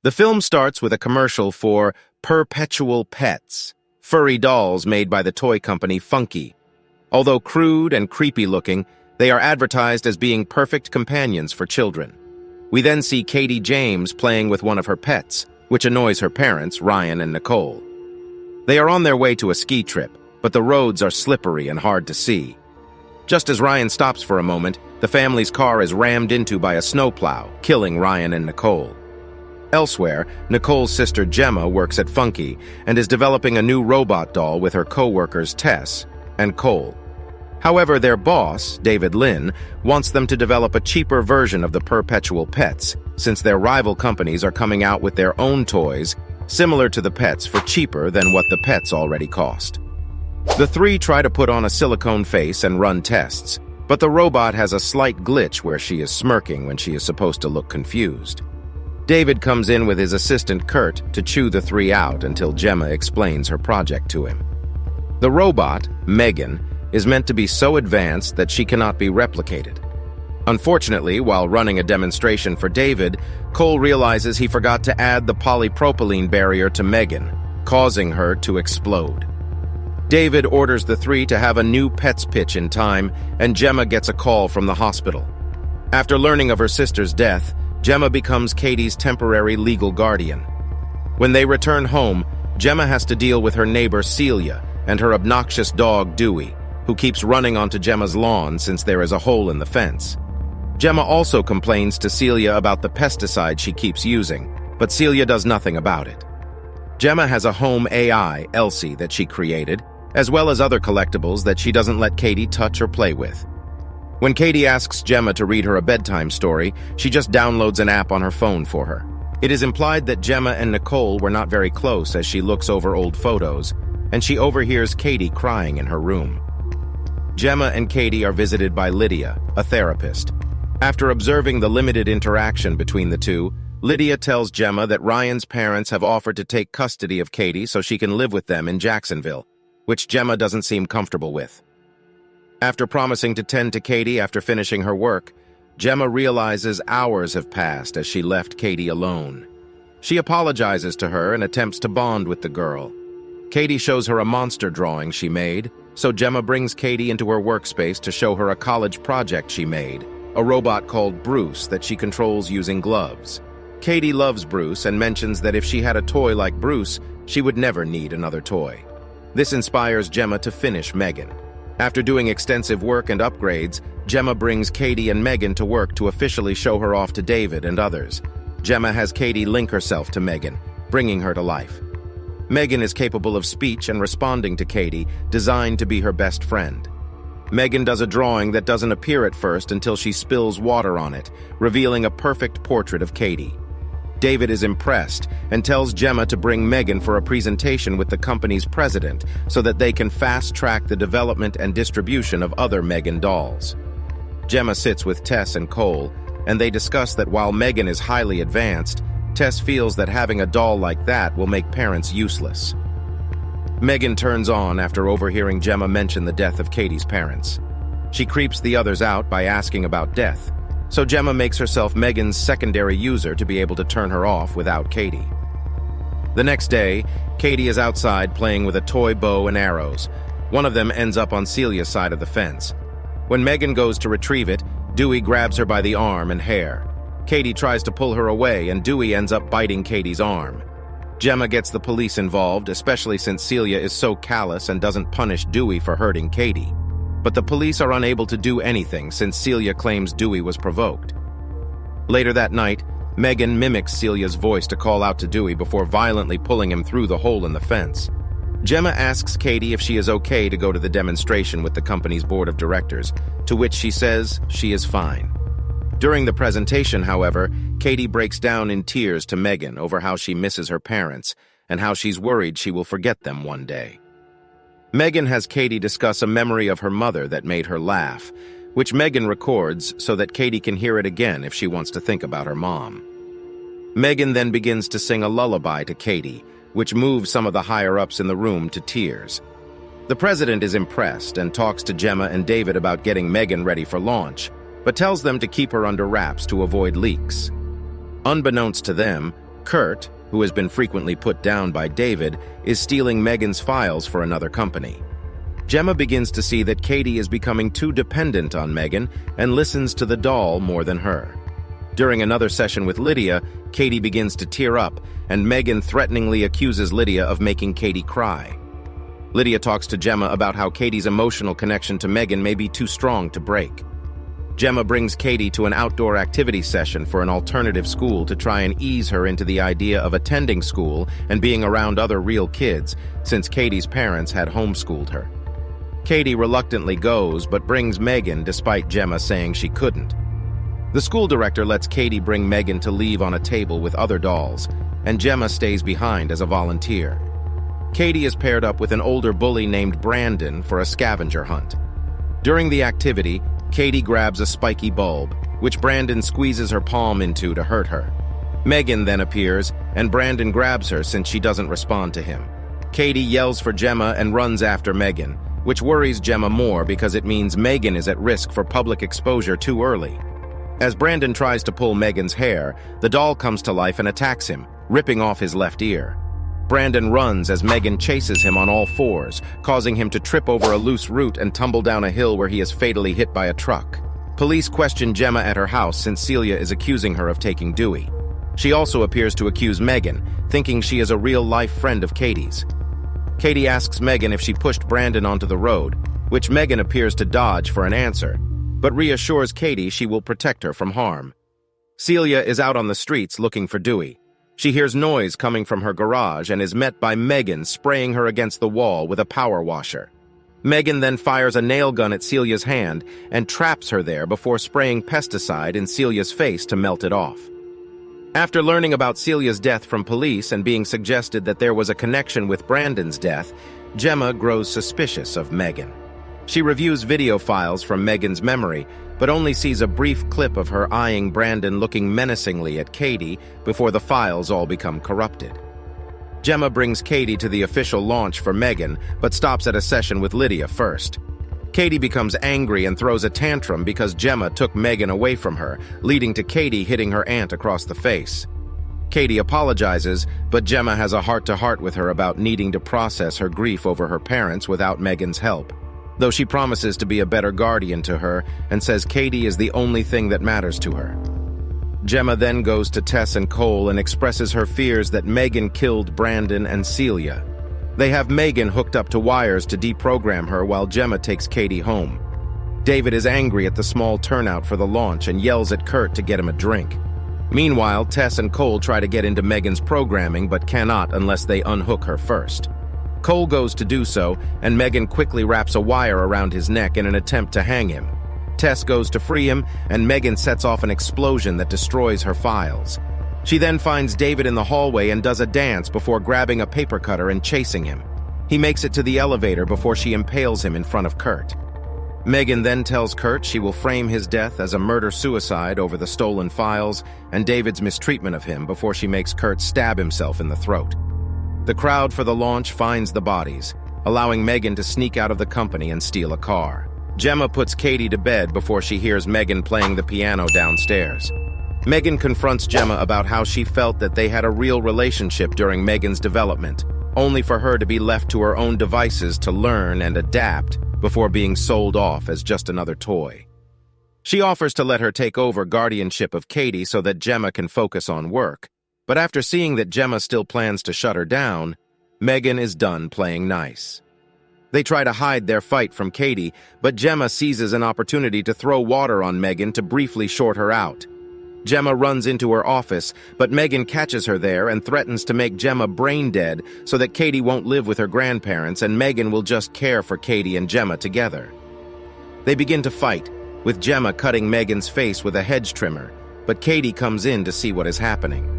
The film starts with a commercial for Perpetual Pets, furry dolls made by the toy company Funky. Although crude and creepy looking, they are advertised as being perfect companions for children. We then see Katie James playing with one of her pets, which annoys her parents, Ryan and Nicole. They are on their way to a ski trip, but the roads are slippery and hard to see. Just as Ryan stops for a moment, the family's car is rammed into by a snowplow, killing Ryan and Nicole. Elsewhere, Nicole's sister Gemma works at Funky and is developing a new robot doll with her co-workers Tess and Cole. However, their boss, David Lynn, wants them to develop a cheaper version of the Perpetual Pets, since their rival companies are coming out with their own toys similar to the pets for cheaper than what the pets already cost. The three try to put on a silicone face and run tests, but the robot has a slight glitch where she is smirking when she is supposed to look confused. David comes in with his assistant Kurt to chew the three out until Gemma explains her project to him. The robot, Megan, is meant to be so advanced that she cannot be replicated. Unfortunately, while running a demonstration for David, Cole realizes he forgot to add the polypropylene barrier to Megan, causing her to explode. David orders the three to have a new pets pitch in time, and Gemma gets a call from the hospital. After learning of her sister's death, Gemma becomes Katie's temporary legal guardian. When they return home, Gemma has to deal with her neighbor Celia and her obnoxious dog Dewey, who keeps running onto Gemma's lawn since there is a hole in the fence. Gemma also complains to Celia about the pesticide she keeps using, but Celia does nothing about it. Gemma has a home AI, Elsie, that she created, as well as other collectibles that she doesn't let Katie touch or play with. When Katie asks Gemma to read her a bedtime story, she just downloads an app on her phone for her. It is implied that Gemma and Nicole were not very close as she looks over old photos, and she overhears Katie crying in her room. Gemma and Katie are visited by Lydia, a therapist. After observing the limited interaction between the two, Lydia tells Gemma that Ryan's parents have offered to take custody of Katie so she can live with them in Jacksonville, which Gemma doesn't seem comfortable with. After promising to tend to Katie after finishing her work, Gemma realizes hours have passed as she left Katie alone. She apologizes to her and attempts to bond with the girl. Katie shows her a monster drawing she made, so Gemma brings Katie into her workspace to show her a college project she made, a robot called Bruce that she controls using gloves. Katie loves Bruce and mentions that if she had a toy like Bruce, she would never need another toy. This inspires Gemma to finish Megan. After doing extensive work and upgrades, Gemma brings Katie and Megan to work to officially show her off to David and others. Gemma has Katie link herself to Megan, bringing her to life. Megan is capable of speech and responding to Katie, designed to be her best friend. Megan does a drawing that doesn't appear at first until she spills water on it, revealing a perfect portrait of Katie. David is impressed and tells Gemma to bring Megan for a presentation with the company's president so that they can fast-track the development and distribution of other Megan dolls. Gemma sits with Tess and Cole, and they discuss that while Megan is highly advanced, Tess feels that having a doll like that will make parents useless. Megan turns on after overhearing Gemma mention the death of Katie's parents. She creeps the others out by asking about death, so Gemma makes herself Megan's secondary user to be able to turn her off without Katie. The next day, Katie is outside playing with a toy bow and arrows. One of them ends up on Celia's side of the fence. When Megan goes to retrieve it, Dewey grabs her by the arm and hair. Katie tries to pull her away, and Dewey ends up biting Katie's arm. Gemma gets the police involved, especially since Celia is so callous and doesn't punish Dewey for hurting Katie. But the police are unable to do anything since Celia claims Dewey was provoked. Later that night, Megan mimics Celia's voice to call out to Dewey before violently pulling him through the hole in the fence. Gemma asks Katie if she is okay to go to the demonstration with the company's board of directors, to which she says she is fine. During the presentation, however, Katie breaks down in tears to Megan over how she misses her parents and how she's worried she will forget them one day. Megan has Katie discuss a memory of her mother that made her laugh, which Megan records so that Katie can hear it again if she wants to think about her mom. Megan then begins to sing a lullaby to Katie, which moves some of the higher-ups in the room to tears. The president is impressed and talks to Gemma and David about getting Megan ready for launch, but tells them to keep her under wraps to avoid leaks. Unbeknownst to them, Kurt, who has been frequently put down by David, is stealing Megan's files for another company. Gemma begins to see that Katie is becoming too dependent on Megan and listens to the doll more than her. During another session with Lydia, Katie begins to tear up, and Megan threateningly accuses Lydia of making Katie cry. Lydia talks to Gemma about how Katie's emotional connection to Megan may be too strong to break. Gemma brings Katie to an outdoor activity session for an alternative school to try and ease her into the idea of attending school and being around other real kids, since Katie's parents had homeschooled her. Katie reluctantly goes, but brings Megan despite Gemma saying she couldn't. The school director lets Katie bring Megan to leave on a table with other dolls, and Gemma stays behind as a volunteer. Katie is paired up with an older bully named Brandon for a scavenger hunt. During the activity, Katie grabs a spiky bulb, which Brandon squeezes her palm into to hurt her. Megan then appears, and Brandon grabs her since she doesn't respond to him. Katie yells for Gemma and runs after Megan, which worries Gemma more because it means Megan is at risk for public exposure too early. As Brandon tries to pull Megan's hair, the doll comes to life and attacks him, ripping off his left ear. Brandon runs as Megan chases him on all fours, causing him to trip over a loose root and tumble down a hill where he is fatally hit by a truck. Police question Gemma at her house since Celia is accusing her of taking Dewey. She also appears to accuse Megan, thinking she is a real-life friend of Katie's. Katie asks Megan if she pushed Brandon onto the road, which Megan appears to dodge for an answer, but reassures Katie she will protect her from harm. Celia is out on the streets looking for Dewey. She hears noise coming from her garage and is met by Megan spraying her against the wall with a power washer. Megan then fires a nail gun at Celia's hand and traps her there before spraying pesticide in Celia's face to melt it off. After learning about Celia's death from police and being suggested that there was a connection with Brandon's death, Gemma grows suspicious of Megan. She reviews video files from Megan's memory, but only sees a brief clip of her eyeing Brandon looking menacingly at Katie before the files all become corrupted. Gemma brings Katie to the official launch for Megan, but stops at a session with Lydia first. Katie becomes angry and throws a tantrum because Gemma took Megan away from her, leading to Katie hitting her aunt across the face. Katie apologizes, but Gemma has a heart-to-heart with her about needing to process her grief over her parents without Megan's help, though she promises to be a better guardian to her and says Katie is the only thing that matters to her. Gemma then goes to Tess and Cole and expresses her fears that Megan killed Brandon and Celia. They have Megan hooked up to wires to deprogram her while Gemma takes Katie home. David is angry at the small turnout for the launch and yells at Kurt to get him a drink. Meanwhile, Tess and Cole try to get into Megan's programming but cannot unless they unhook her first. Cole goes to do so, and Megan quickly wraps a wire around his neck in an attempt to hang him. Tess goes to free him, and Megan sets off an explosion that destroys her files. She then finds David in the hallway and does a dance before grabbing a paper cutter and chasing him. He makes it to the elevator before she impales him in front of Kurt. Megan then tells Kurt she will frame his death as a murder-suicide over the stolen files and David's mistreatment of him before she makes Kurt stab himself in the throat. The crowd for the launch finds the bodies, allowing Megan to sneak out of the company and steal a car. Gemma puts Katie to bed before she hears Megan playing the piano downstairs. Megan confronts Gemma about how she felt that they had a real relationship during Megan's development, only for her to be left to her own devices to learn and adapt before being sold off as just another toy. She offers to let her take over guardianship of Katie so that Gemma can focus on work, but after seeing that Gemma still plans to shut her down, Megan is done playing nice. They try to hide their fight from Katie, but Gemma seizes an opportunity to throw water on Megan to briefly short her out. Gemma runs into her office, but Megan catches her there and threatens to make Gemma brain dead so that Katie won't live with her grandparents and Megan will just care for Katie and Gemma together. They begin to fight, with Gemma cutting Megan's face with a hedge trimmer, but Katie comes in to see what is happening.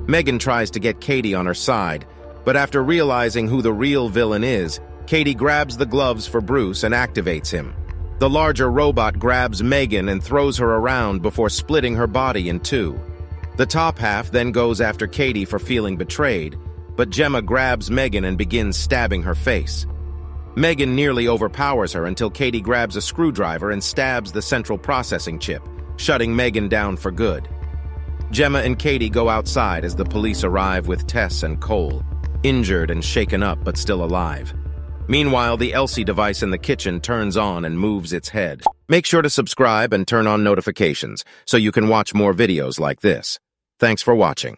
Megan tries to get Katie on her side, but after realizing who the real villain is, Katie grabs the gloves for Bruce and activates him. The larger robot grabs Megan and throws her around before splitting her body in two. The top half then goes after Katie for feeling betrayed, but Gemma grabs Megan and begins stabbing her face. Megan nearly overpowers her until Katie grabs a screwdriver and stabs the central processing chip, shutting Megan down for good. Gemma and Katie go outside as the police arrive with Tess and Cole, injured and shaken up but still alive. Meanwhile, the Elsie device in the kitchen turns on and moves its head. Make sure to subscribe and turn on notifications so you can watch more videos like this. Thanks for watching.